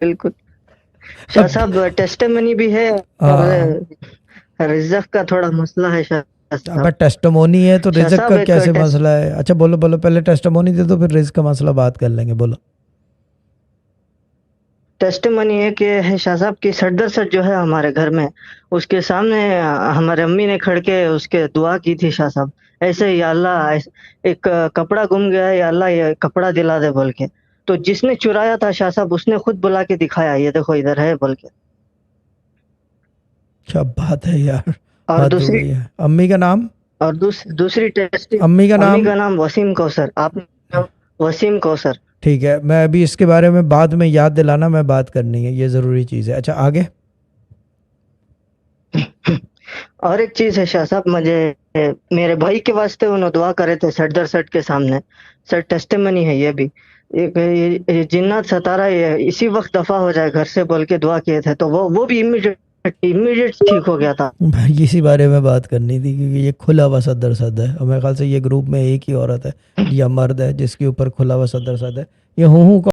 बिल्कुल। शाह अब साहब टेस्टिमनी भी है और हाँ, रिज़्क़ का थोड़ा मसला है शाह अब साहब। टेस्टमोनी है तो शाह रिजक साहब का एक कैसे टेस्ट मसला है? अच्छा बोलो बोलो, पहले टेस्टमोनी दे दो फिर रिस्क का मसला बात कर लेंगे, बोलो। टेस्टिमनी है कि है शाह साहब की सर जो है हमारे घर में, उसके सामने हमारे अम्मी ने खड़ के उसके दुआ की थी शाह साहब। ऐसे ही या अल्लाह एक कपड़ा गुम गया है, या अल्लाह ये कपड़ा दिला दे बोल के। तो जिसने चुराया था शाह साहब उसने खुद बुला के दिखाया, ये देखो इधर है बोल के। क्या बात है यार, और हद हो दूसरी गई है। अम्मी का नाम? और दूसरी टेस्टी अम्मी का अम्मी नाम? का नाम वसीम कौसर। आप वसीम कौसर। ठीक है, मैं अभी इसके बारे में बाद में याद दिलाना, मैं बात करनी है, ये ज़रूरी चीज़ है। अच्छा आगे। और एक चीज़ है शाह साहब, मुझे मेरे भाई के वास्ते उन्होंने दुआ करे थे सर के सामने। सर टेस्टिमनी है ये भी। ये जिन्नात सता रहा है, ये इसी वक्त दफा हो जाए घर से बोल के दुआ किए थे, तो वो भी इमीडिएट ठीक हो गया था। भाई इसी बारे में बात करनी थी, क्योंकि ये खुला हुआ सदर सद है और मेरे ख्याल से ये ग्रुप में एक ही औरत है या मर्द है जिसके ऊपर खुला हुआ सदर सद है। ये हूँ